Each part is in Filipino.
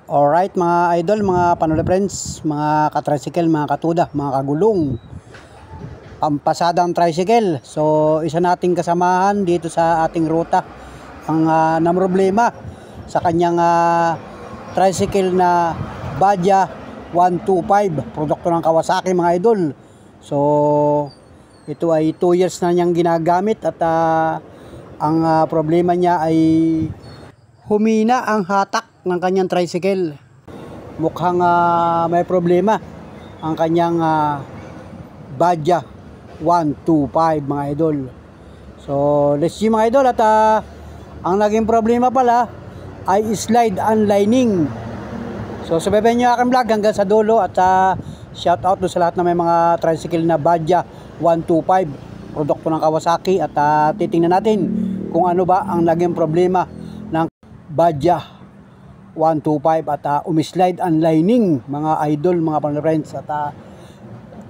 Alright mga idol, mga panula friends, mga ka-tricycle, mga katuda, mga kagulong, pampasadang tricycle. So isa nating kasamahan dito sa ating ruta ang namroblema sa kanyang tricycle na Badja 125, produkto ng Kawasaki mga idol. So ito ay 2 years na niyang ginagamit at ang problema niya ay humina ang hatak ng kanyang tricycle. Mukhang may problema ang kanyang Badja 125 mga idol. So let's see mga idol, at ang naging problema pala ay slide unlining. So sabayan nyo aking vlog hanggang sa dulo, at shout out sa lahat na may mga tricycle na Badja 125 produkto ng Kawasaki, at titingnan natin kung ano ba ang naging problema ng Badja 125 at umislide unlining mga idol, mga friends, at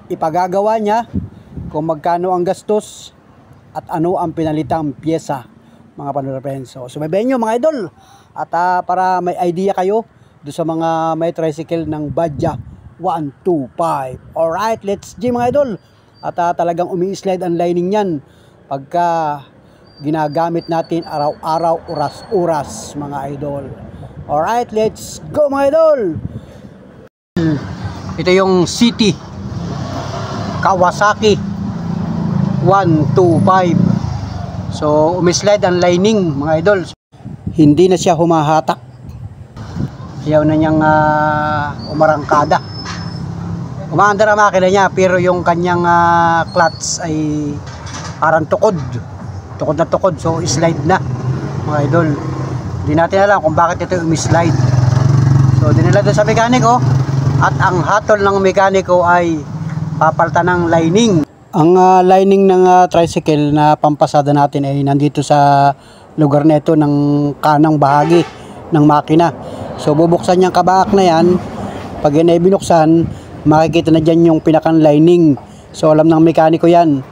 ipagagawa niya kung magkano ang gastos at ano ang pinalitang pyesa mga friends. So subaybayan nyo mga idol, at para may idea kayo do sa mga may tricycle ng Badja 125. Alright, let's go mga idol. At talagang umi-slide unlining yan pagka ginagamit natin araw-araw, oras-oras mga idol. Alright, let's go mga idol. Ito yung City Kawasaki 125. So umislide ang lining mga idol. Hindi na siya humahatak. Ayaw na niyang umarangkada. Umaandar ang makina niya, pero yung kanyang clutch ay parang tukod na tukod. So slide na mga idol. Hindi natin alam kung bakit ito umislide. So dinala doon sa mekaniko, at ang hatol ng mekaniko ay papalitan ng lining. Ang lining ng tricycle na pampasada natin ay nandito sa lugar na ito ng kanang bahagi ng makina. So bubuksan niyang kabaak na yan. Pag yan ay binuksan, makikita na dyan yung pinakang lining. So alam ng mekaniko yan,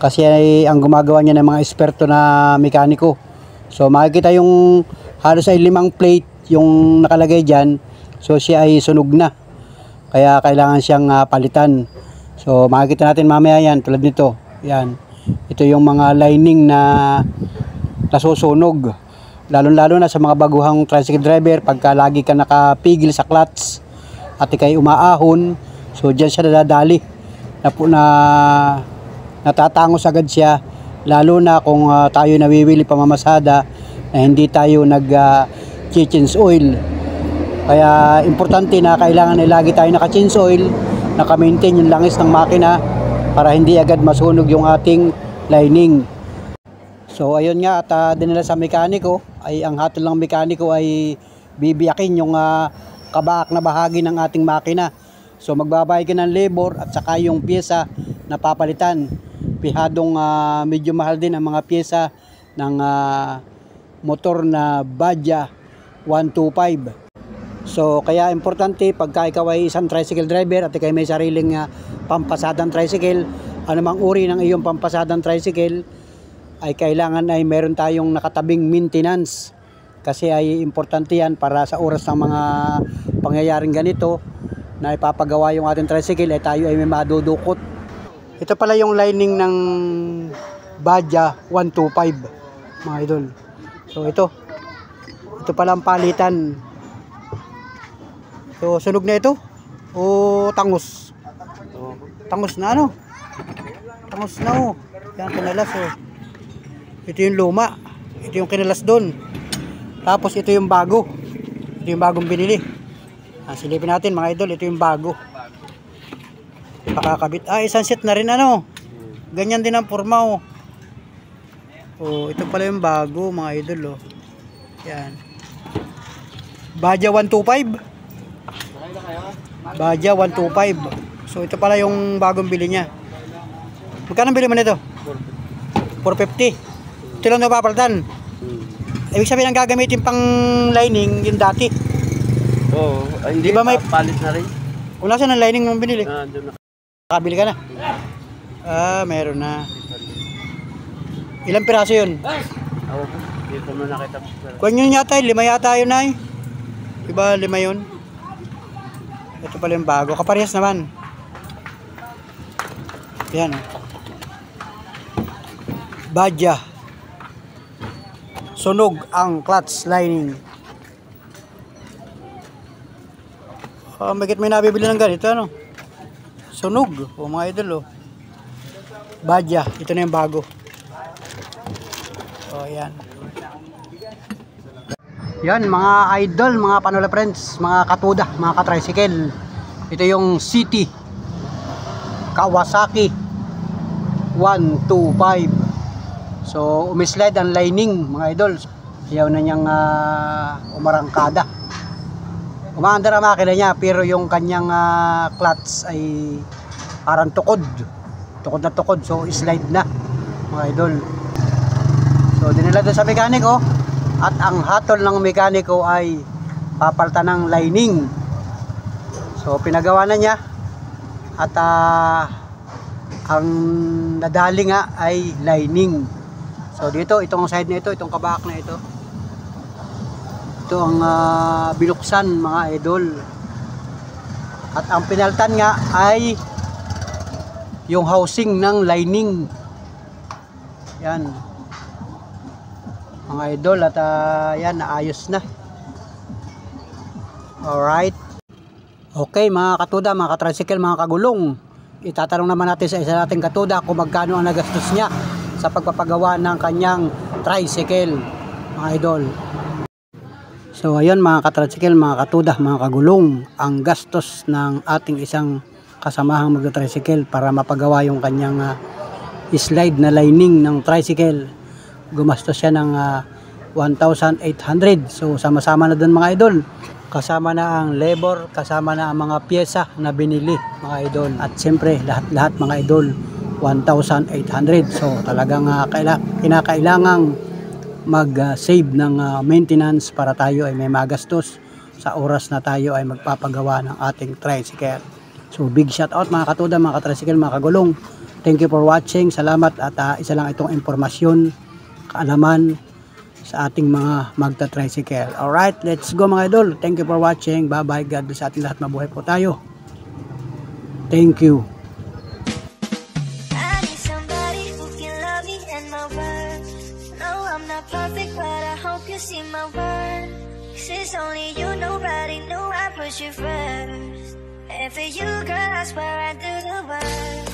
kasi ay ang gumagawa niya ng mga eksperto na mekaniko. So makikita yung halos ay 5 plate yung nakalagay dyan. So siya ay sunog na, kaya kailangan siyang palitan. So makikita natin mamaya yan, tulad nito. Yan, ito yung mga lining na nasusunog, lalo na sa mga baguhang tricycle driver. Pagka lagi ka nakapigil sa clutch at ikay umaahon, so dyan siya nadadali na natatangos agad siya, lalo na kung tayo nawiwili pamamasada na hindi tayo nag-change oil. Kaya importante na kailangan ay lagi tayo naka-change oil, naka-maintain yung langis ng makina para hindi agad masunog yung ating lining. So ayun nga, at dinala sa mekaniko, ay ang hatol ng mekaniko ay bibiyakin yung kabaak na bahagi ng ating makina. So magbabayad ka ng labor at saka yung pyesa na papalitan. Pihadong medyo mahal din ang mga pyesa ng motor na Badja 125. So kaya importante pagka ikaw ay isang tricycle driver at ikaw may sariling pampasadang tricycle, anumang uri ng iyong pampasadang tricycle, ay kailangan ay meron tayong nakatabing maintenance. Kasi ay importante yan para sa oras ng mga pangyayaring ganito na ipapagawa yung ating tricycle, ay tayo ay may madudukot. Ito pala yung lining ng Badja 125 mga idol. So ito pala ang palitan. So sunog na ito o tangos? Tangos na ano? Tangos na oh. Yan, kinalas oh. Ito yung luma. Ito yung kinalas doon. Tapos ito yung bago. Ito yung bagong binili. Silipin natin mga idol. Ito yung bago. Pakakabit. Isang set na rin ano. Ganyan din ang forma oh. Oh, ito pala yung bago mga idol oh. Yan. Badja 125. Badja 125. So ito pala yung bagong bili niya. Magkano bili mo nito? 450. Ito lang napapalitan. Ibig sabihin ang gagamitin pang lining yung dati. Oo, hindi ba may palit na rin? Kung nasa ng lining mong binili? Doon na. Nakabili ka na? Meron na. Ilang piraso yun? Ako po, dito mo nakita. Kung yun yata, 5 yata yun ay. Diba 5 yun? Ito pala yung bago. Kaparehas naman. Yan. Badya. Sunog ang clutch lining. Bakit may nabibili ng ganito, ano? Sunog. O mga idol, oh. Badya. Ito na yung bago. O, yan. Yan, mga idol, mga Panola friends, mga katuda, mga katricycle. Ito yung City Kawasaki 125. So, umislide ang lining, mga idol. Ayaw na niyang umarangkada. Umaandar ang makina niya, pero yung kanyang clutch ay parang tukod. Tukod na tukod, so slide na, mga idol. So, dinala doon sa mekaniko. At ang hatol ng mekaniko ay papalitan ng lining. So pinagawa na niya. At ang nadali nga ay lining. So dito, itong side na ito, itong kabak na ito. Ito ang binuksan, mga idol. At ang pinalitan nga ay yung housing ng lining. Yan, mga idol, at yan, naayos na. Alright. Okay, mga katuda, mga katricycle, mga kagulong, itatanong naman natin sa isa nating katuda kung magkano ang nagastos niya sa pagpapagawa ng kanyang tricycle, mga idol. So ayun, mga katricycle, mga katuda, mga kagulong, ang gastos ng ating isang kasamahang magta-tricycle para mapagawa yung kanyang slide na lining ng tricycle. Gumastos siya ng 1,800. So sama-sama na dun, mga idol. Kasama na ang labor, kasama na ang mga pyesa na binili, mga idol. At siyempre, lahat-lahat, mga idol, 1,800. So talagang kinakailangang mag-save ng maintenance para tayo ay may magastos sa oras na tayo ay magpapagawa ng ating tricycle. So big shout out, mga katuda, mga katricycle, mga kagulong. Thank you for watching. Salamat, at isa lang itong impormasyon, kaalaman sa ating mga magta-tricycle. Alright, let's go, mga idol. Thank you for watching. Bye-bye. God bless sa ating lahat. Mabuhay po tayo. Thank you. I need somebody who can love me and my worth. No, I'm not perfect, but I hope you see my worth. 'Cause it's only you, nobody knew I put you first. And for you, girl, I swear I do the work.